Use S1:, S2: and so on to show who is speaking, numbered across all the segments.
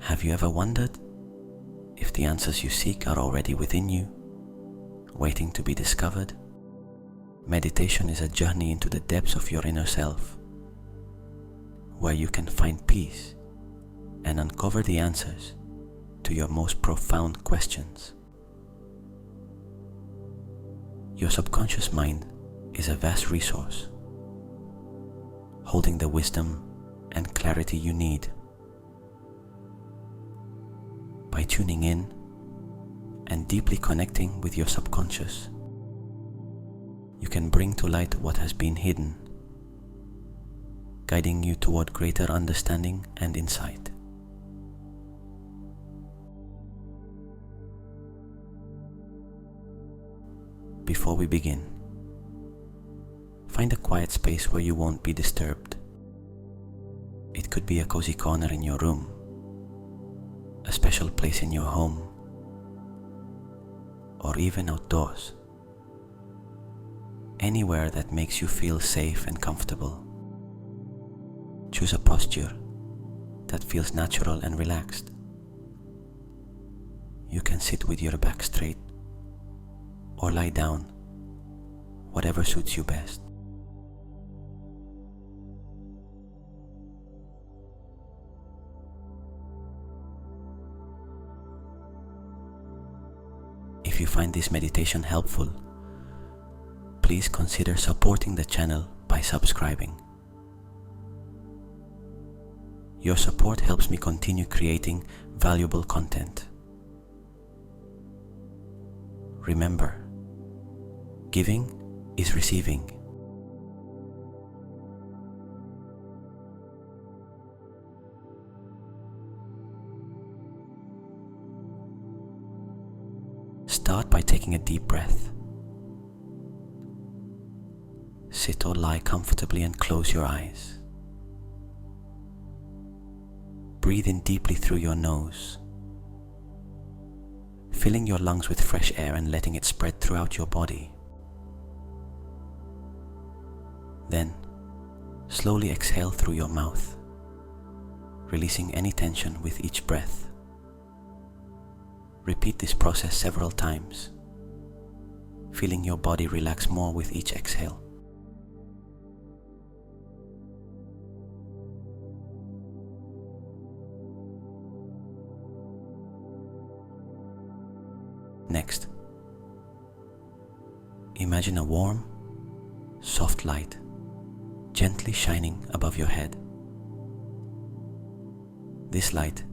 S1: Have you ever wondered if the answers you seek are already within you, waiting to be discovered? Meditation is a journey into the depths of your inner self, where you can find peace and uncover the answers to your most profound questions. Your subconscious mind is a vast resource, holding the wisdom and clarity you need. By tuning in and deeply connecting with your subconscious, you can bring to light what has been hidden, guiding you toward greater understanding and insight. Before we begin, find a quiet space where you won't be disturbed. It could be a cozy corner in your room, a special place in your home, or even outdoors. Anywhere that makes you feel safe and comfortable. Choose a posture that feels natural and relaxed. You can sit with your back straight or lie down, whatever suits you best. If you find this meditation helpful, please consider supporting the channel by subscribing. Your support helps me continue creating valuable content. Remember, giving is receiving. Start by taking a deep breath. Sit or lie comfortably and close your eyes. Breathe in deeply through your nose, filling your lungs with fresh air and letting it spread throughout your body. Then, slowly exhale through your mouth, releasing any tension with each breath. Repeat this process several times, feeling your body relax more with each exhale. Next, imagine a warm, soft light gently shining above your head. This light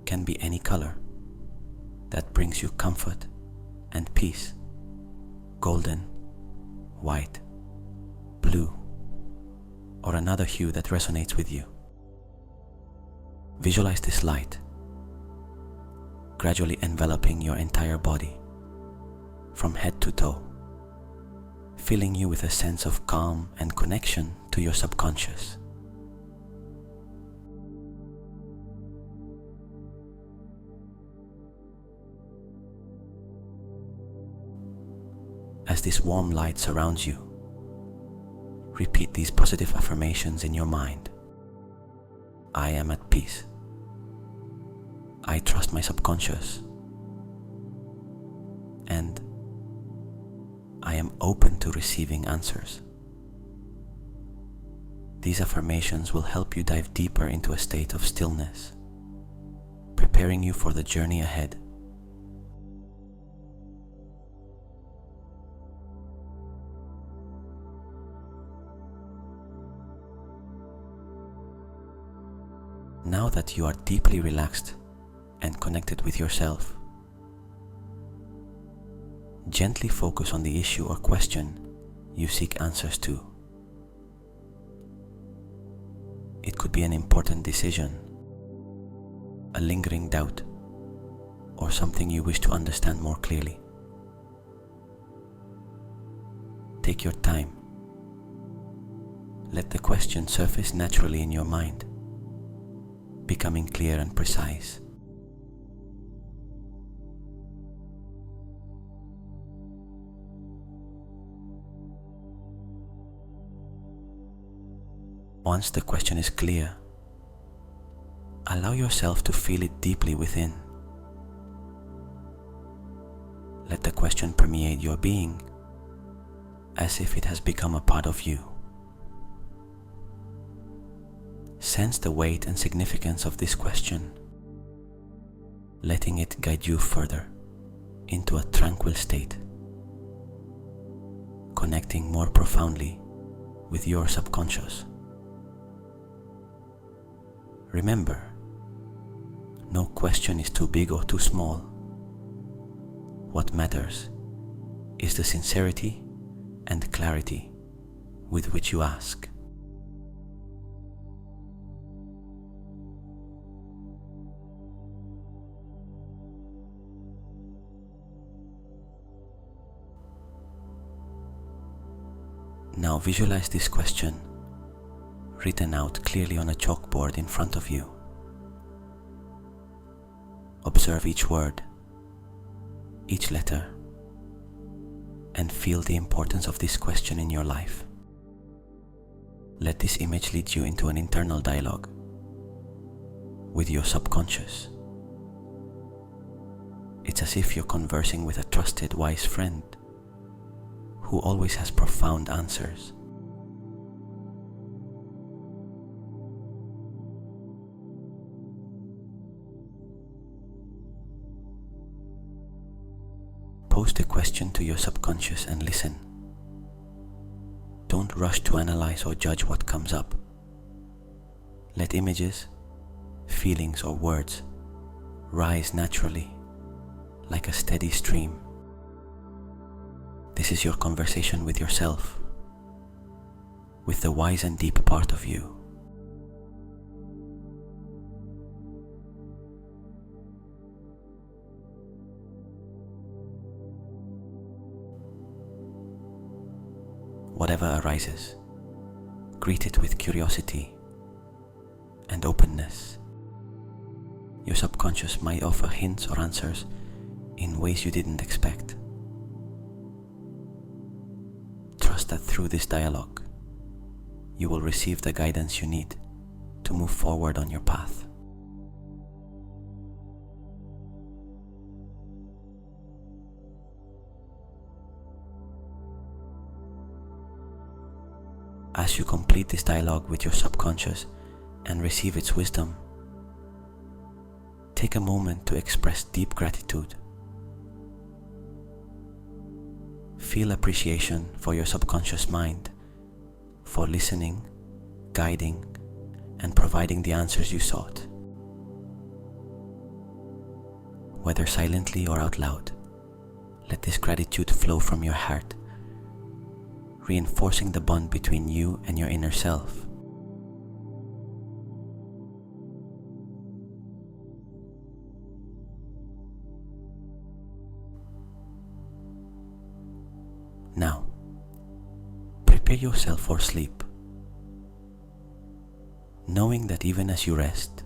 S1: can be any color that brings you comfort and peace: golden, white, blue, or another hue that resonates with you. Visualize this light gradually enveloping your entire body, from head to toe, filling you with a sense of calm and connection to your subconscious. As this warm light surrounds you, repeat these positive affirmations in your mind. I am at peace. I trust my subconscious. And I am open to receiving answers. These affirmations will help you dive deeper into a state of stillness, preparing you for the journey ahead. Now that you are deeply relaxed and connected with yourself, gently focus on the issue or question you seek answers to. It could be an important decision, a lingering doubt, or something you wish to understand more clearly. Take your time. Let the question surface naturally in your mind, becoming clear and precise. Once the question is clear, Allow yourself to feel it deeply within. Let the question permeate your being as if it has become a part of you. Sense the weight and significance of this question, letting it guide you further into a tranquil state, connecting more profoundly with your subconscious. Remember, no question is too big or too small. What matters is the sincerity and clarity with which you ask. Now visualize this question written out clearly on a chalkboard in front of you. Observe each word, each letter, and feel the importance of this question in your life. Let this image lead you into an internal dialogue with your subconscious. It's as if you're conversing with a trusted, wise friend who always has profound answers. Pose the question to your subconscious and listen. Don't rush to analyze or judge what comes up. Let images, feelings, or words rise naturally, like a steady stream. This is your conversation with yourself, with the wise and deep part of you. Whatever arises, greet it with curiosity and openness. Your subconscious might offer hints or answers in ways you didn't expect. Trust that through this dialogue, you will receive the guidance you need to move forward on your path. As you complete this dialogue with your subconscious and receive its wisdom, take a moment to express deep gratitude. Feel appreciation for your subconscious mind, for listening, guiding, and providing the answers you sought. Whether silently or out loud, let this gratitude flow from your heart, reinforcing the bond between you and your inner self. Now, prepare yourself for sleep, knowing that even as you rest,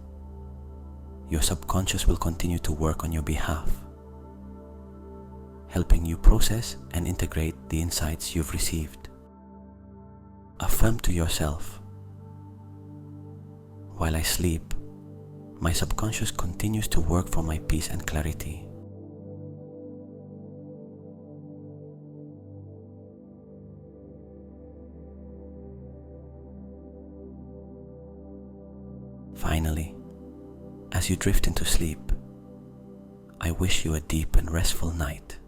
S1: your subconscious will continue to work on your behalf, helping you process and integrate the insights you've received. Affirm to yourself, while I sleep, my subconscious continues to work for my peace and clarity. Finally, as you drift into sleep, I wish you a deep and restful night.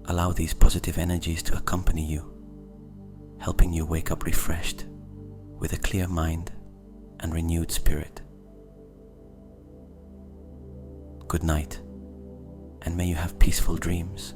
S1: Allow these positive energies to accompany you, helping you wake up refreshed, with a clear mind and renewed spirit. Good night, and may you have peaceful dreams.